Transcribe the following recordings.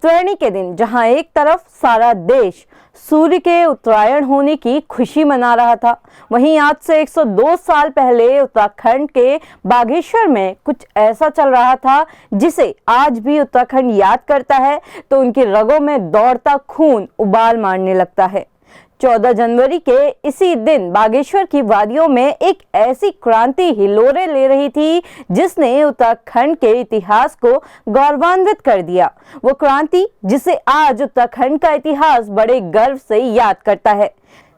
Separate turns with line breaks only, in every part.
उत्तरायणी के दिन जहां एक तरफ सारा देश सूर्य के उत्तरायण होने की खुशी मना रहा था, वहीं आज से 102 साल पहले उत्तराखंड के बागेश्वर में कुछ ऐसा चल रहा था जिसे आज भी उत्तराखंड याद करता है तो उनकी रगों में दौड़ता खून उबाल मारने लगता है। 14 जनवरी के इसी दिन बागेश्वर की वादियों में एक ऐसी क्रांति हिलोरे ले रही थी जिसने उत्तराखंड के इतिहास को गौरवान्वित कर दिया। वो क्रांति जिसे आज उत्तराखंड का इतिहास बड़े गर्व से याद करता है।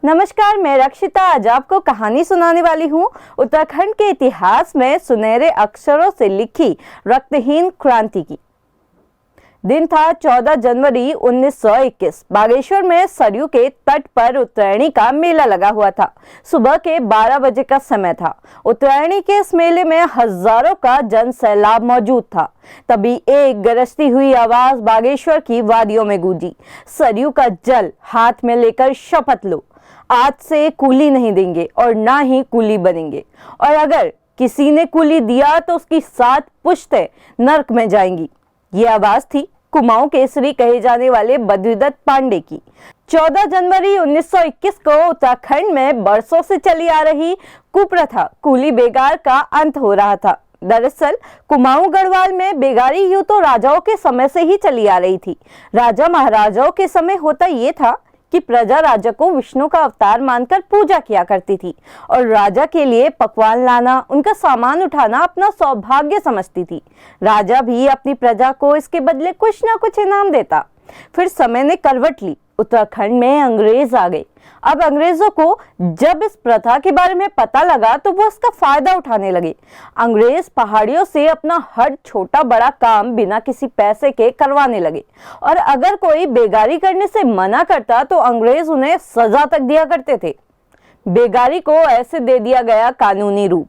नमस्कार, मैं रक्षिता आज आपको कहानी सुनाने वाली हूँ उत्तराखंड के इतिहास में सुनहरे अक्षरों से लिखी रक्तहीन क्रांति की। दिन था 14 जनवरी 1921। बागेश्वर में सरयू के तट पर उत्तरायणी का मेला लगा हुआ था। सुबह के 12 बजे का समय था। उत्तरायणी के इस मेले में हजारों का जन सैलाब मौजूद था। तभी एक गरजती हुई आवाज बागेश्वर की वादियों में गूंजी, सरयू का जल हाथ में लेकर शपथ लो, आज से कूली नहीं देंगे और ना ही कूली बनेंगे, और अगर किसी ने कूली दिया तो उसकी 7 पुश्तें नरक में जाएंगी। ये आवाज थी कुमाऊं केसरी कहे जाने वाले बद्रीदत्त पांडे की। 14 जनवरी 1921 को उत्तराखंड में बरसों से चली आ रही कुप्रथा कूली बेगार का अंत हो रहा था। दरअसल कुमाऊं गढ़वाल में बेगारी यूं तो राजाओं के समय से ही चली आ रही थी। राजा महाराजाओं के समय होता ये था कि प्रजा राजा को विष्णु का अवतार मानकर पूजा किया करती थी और राजा के लिए पकवान लाना, उनका सामान उठाना अपना सौभाग्य समझती थी। राजा भी अपनी प्रजा को इसके बदले कुछ ना कुछ इनाम देता। फिर समय ने करवट ली, उत्तराखंड में अंग्रेज आ गए। अब अंग्रेजों को जब इस प्रथा के बारे में पता लगा तो वो इसका फायदा उठाने लगे। अंग्रेज पहाड़ियों से अपना हर छोटा बड़ा काम बिना किसी पैसे के करवाने लगे और अगर कोई बेगारी करने से मना करता तो अंग्रेज उन्हें सजा तक दिया करते थे। बेगारी को ऐसे दे दिया गया कानूनी रूप।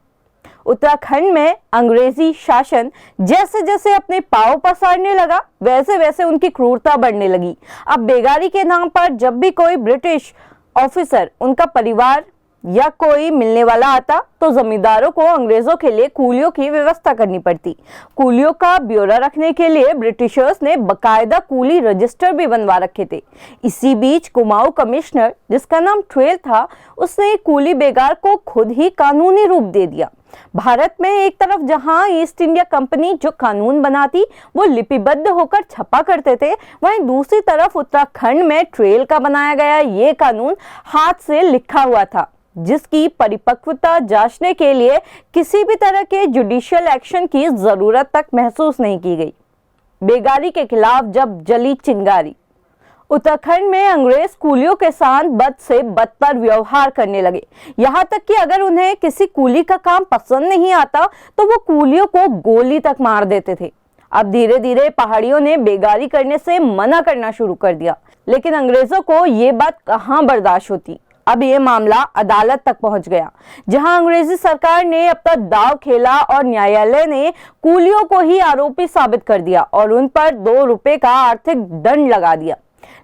उत्तराखंड में अंग्रेजी शासन जैसे जैसे अपने पांव पसारने लगा वैसे वैसे उनकी क्रूरता बढ़ने लगी। अब बेगारी के नाम पर जब भी कोई ब्रिटिश ऑफिसर, उनका परिवार या कोई मिलने वाला आता तो जमींदारों को अंग्रेजों के लिए कूलियों की व्यवस्था करनी पड़ती। कूलियों का ब्यौरा रखने के लिए ब्रिटिशर्स ने बकायदा कूली रजिस्टर भी बनवा रखे थे। इसी बीच कुमाऊं कमिश्नर, जिसका नाम ट्वेल था, उसने कूली बेगार को खुद ही कानूनी रूप दे दिया। भारत में एक तरफ जहां ईस्ट इंडिया कंपनी जो कानून बनाती वो लिपिबद्ध होकर छपा करते थे, वहीं दूसरी तरफ उत्तराखंड में ट्रेल का बनाया गया ये कानून हाथ से लिखा हुआ था, जिसकी परिपक्वता जांचने के लिए किसी भी तरह के जुडिशियल एक्शन की जरूरत तक महसूस नहीं की गई। बेगारी के खिलाफ जब जली चिंगारी, उत्तराखंड में अंग्रेज कूलियों के साथ बद से बदतर व्यवहार करने लगे। यहाँ तक कि अगर उन्हें किसी कूली का काम पसंद नहीं आता तो वो कूलियों को गोली तक मार देते थे। अब धीरे धीरे पहाड़ियों ने बेगारी करने से मना करना शुरू कर दिया, लेकिन अंग्रेजों को ये बात कहाँ बर्दाश्त होती। अब ये मामला अदालत तक पहुंच गया, जहां अंग्रेजी सरकार ने अपना दांव खेला और न्यायालय ने कूलियों को ही आरोपी साबित कर दिया और उन पर 2 रुपए का आर्थिक दंड लगा दिया।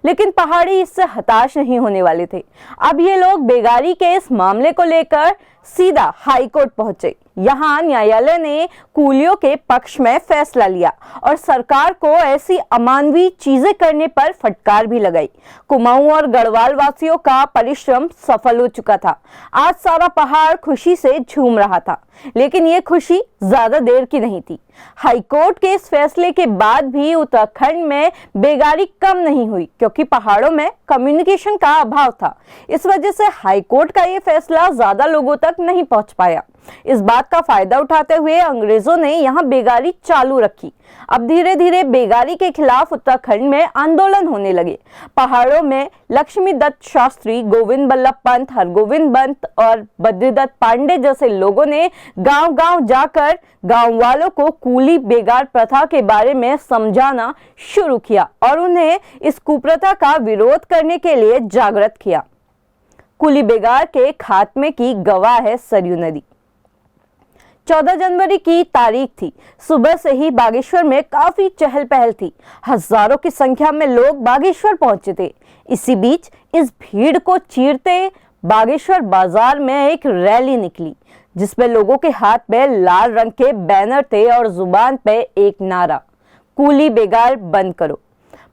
लेकिन पहाड़ी इससे हताश नहीं होने वाले थे। अब ये लोग बेगारी के इस मामले को लेकर सीधा हाई कोर्ट पहुंचे। यहाँ न्यायालय ने कूलियों के पक्ष में फैसला लिया और सरकार को ऐसी अमानवीय चीजें करने पर फटकार भी लगाई। कुमाऊं और गढ़वाल वासियों का परिश्रम सफल हो चुका था। आज सारा पहाड़ खुशी से झूम रहा था, लेकिन ये खुशी ज्यादा देर की नहीं थी। हाईकोर्ट के इस फैसले के बाद भी उत्तराखंड में बेगारी कम नहीं हुई, क्योंकि पहाड़ों में कम्युनिकेशन का अभाव था। इस वजह से हाईकोर्ट का ये फैसला ज्यादा लोगों तक नहीं पहुंच पाया। इस बात का फायदा उठाते हुए अंग्रेजों ने यहाँ बेगारी चालू रखी। अब धीरे धीरे बेगारी के खिलाफ उत्तराखंड में आंदोलन होने लगे। पहाड़ों में लक्ष्मी दत्त शास्त्री, गोविंद बल्लभ पंत, हरगोविंद पंत और बद्रीदत्त पांडे जैसे लोगों ने गांव-गांव जाकर गांव वालों को कूली बेगार प्रथा के बारे में समझाना शुरू किया और उन्हें इस कुप्रथा का विरोध करने के लिए जागृत किया। कूली बेगार के खात्मे की गवाह है सरयू नदी। 14 जनवरी की तारीख थी। सुबह से ही बागेश्वर में काफी चहल पहल थी। हजारों की संख्या में लोग बागेश्वर पहुंचे थे। इसी बीच इस भीड़ को चीरते बागेश्वर बाजार में एक रैली निकली, जिसमें लोगों के हाथ में लाल रंग के बैनर थे और जुबान पे एक नारा, कूली बेगार बंद करो।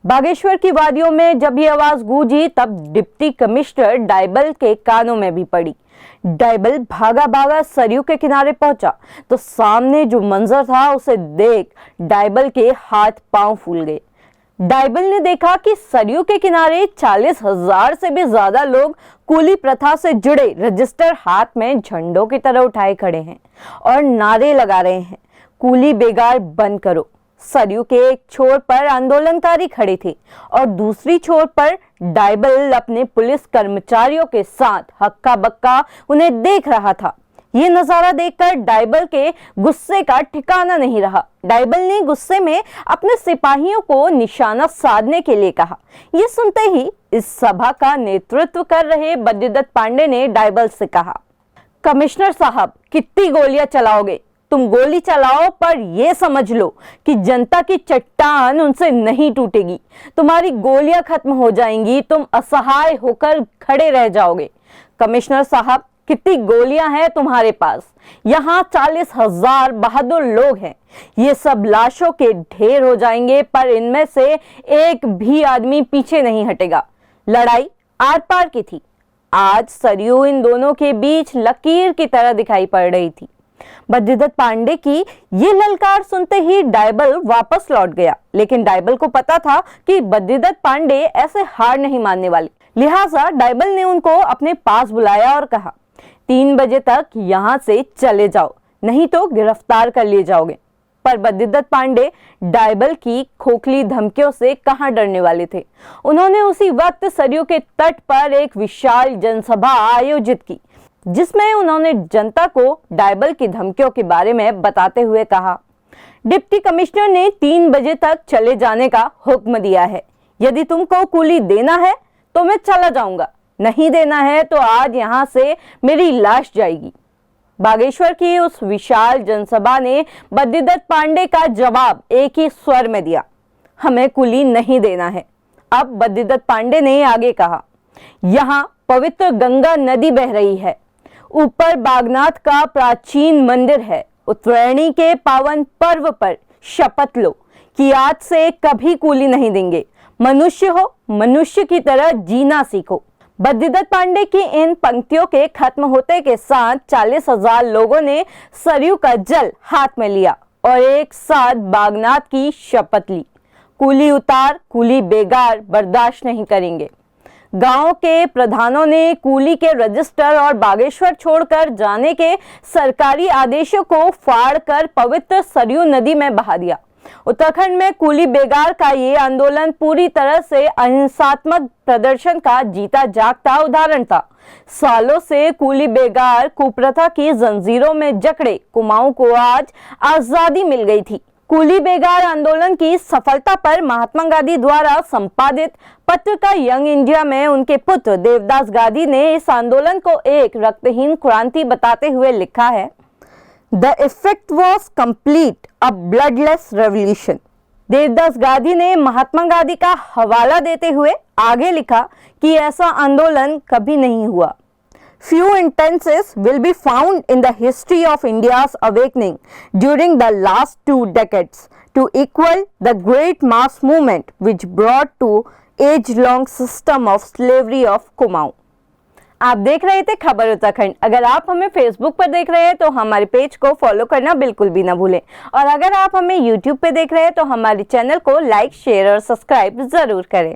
बागेश्वर की वादियों में जब ये आवाज गूंजी तब डिप्टी कमिश्नर डायबल के कानों में भी पड़ी। डायबल भागा भागा सरयू के किनारे पहुंचा तो सामने जो मंजर था उसे देख डायबल के हाथ पांव फूल गए। डायबल ने देखा कि सरयू के किनारे 40,000 से भी ज्यादा लोग कूली प्रथा से जुड़े रजिस्टर हाथ में झंडों की तरह उठाए खड़े हैं और नारे लगा रहे हैं, कूली बेगार बंद करो। सरयू के एक छोर पर आंदोलनकारी खड़े थे और दूसरी छोर पर डायबल अपने पुलिस कर्मचारियों के साथ हक्का बक्का उन्हें देख रहा था। ये नजारा देखकर डायबल के गुस्से का ठिकाना नहीं रहा। डायबल ने गुस्से में अपने सिपाहियों को निशाना साधने के लिए कहा। ये सुनते ही इस सभा का नेतृत्व कर रहे बद्रीदत्त पांडे ने डायबल से कहा, कमिश्नर साहब, कितनी गोलियां चलाओगे? तुम गोली चलाओ पर यह समझ लो कि जनता की चट्टान उनसे नहीं टूटेगी। तुम्हारी गोलियां खत्म हो जाएंगी, तुम असहाय होकर खड़े रह जाओगे। कमिश्नर साहब, कितनी गोलियां हैं तुम्हारे पास? यहाँ 40,000 बहादुर लोग हैं। ये सब लाशों के ढेर हो जाएंगे पर इनमें से एक भी आदमी पीछे नहीं हटेगा। लड़ाई आर पार की थी। आज सरयू इन दोनों के बीच लकीर की तरह दिखाई पड़ रही थी। बद्रीदत्त पांडे की ये ललकार सुनते ही डायबल वापस लौट गया, लेकिन डायबल को पता था कि बद्रीदत्त पांडे ऐसे हार नहीं मानने वाले। लिहाजा डायबल ने उनको अपने पास बुलाया और कहा, 3 बजे तक यहाँ से चले जाओ, नहीं तो गिरफ्तार कर लिए जाओगे। पर बद्रीदत्त पांडे डायबल की खोखली धमकियों से कहां डरने वाले थे। उन्होंने उसी वक्त सरयू के तट पर एक विशाल जनसभा आयोजित की, जिसमें उन्होंने जनता को डायबल की धमकियों के बारे में बताते हुए कहा, डिप्टी कमिश्नर ने 3 बजे तक चले जाने का हुक्म दिया है। यदि तुमको कूली देना है तो मैं चला जाऊंगा, नहीं देना है तो आज यहां से मेरी लाश जाएगी। बागेश्वर की उस विशाल जनसभा ने बद्रीदत्त पांडे का जवाब एक ही स्वर में दिया, हमें कूली नहीं देना है। अब बद्रीदत्त पांडे ने आगे कहा, यहाँ पवित्र गंगा नदी बह रही है, ऊपर बागनाथ का प्राचीन मंदिर है। उत्तरायणी के पावन पर्व पर शपथ लो कि आज से कभी कूली नहीं देंगे। मनुष्य हो, मनुष्य की तरह जीना सीखो। बद्रीदत्त पांडे की इन पंक्तियों के खत्म होते के साथ 40,000 लोगों ने सरयू का जल हाथ में लिया और एक साथ बागनाथ की शपथ ली, कूली उतार, कूली बेगार बर्दाश्त नहीं करेंगे। गांव के प्रधानों ने कूली के रजिस्टर और बागेश्वर छोड़कर जाने के सरकारी आदेशों को फाड़कर पवित्र सरयू नदी में बहा दिया। उत्तराखंड में कूली बेगार का ये आंदोलन पूरी तरह से अहिंसात्मक प्रदर्शन का जीता जागता उदाहरण था। सालों से कूली बेगार कुप्रथा की जंजीरों में जकड़े कुमाऊं को आज आजादी मिल गई थी। कूली बेगार आंदोलन की सफलता पर महात्मा गांधी द्वारा संपादित पत्रिका यंग इंडिया में उनके पुत्र देवदास गांधी ने इस आंदोलन को एक रक्तहीन क्रांति बताते हुए लिखा है, the effect was complete a bloodless revolution. Devdas Gandhi ने महात्मा गांधी का हवाला देते हुए आगे लिखा कि ऐसा आंदोलन कभी नहीं हुआ। Few instances will be found in the history of India's awakening during the last 2 decades to equal the great mass movement which brought to age-long system of slavery of Kumaon। आप देख रहे थे खबर उत्तराखंड। अगर आप हमें फेसबुक पर देख रहे हैं तो हमारे पेज को फॉलो करना बिल्कुल भी ना भूलें, और अगर आप हमें यूट्यूब पे देख रहे हैं तो हमारे चैनल को लाइक, शेयर और सब्सक्राइब जरूर करें।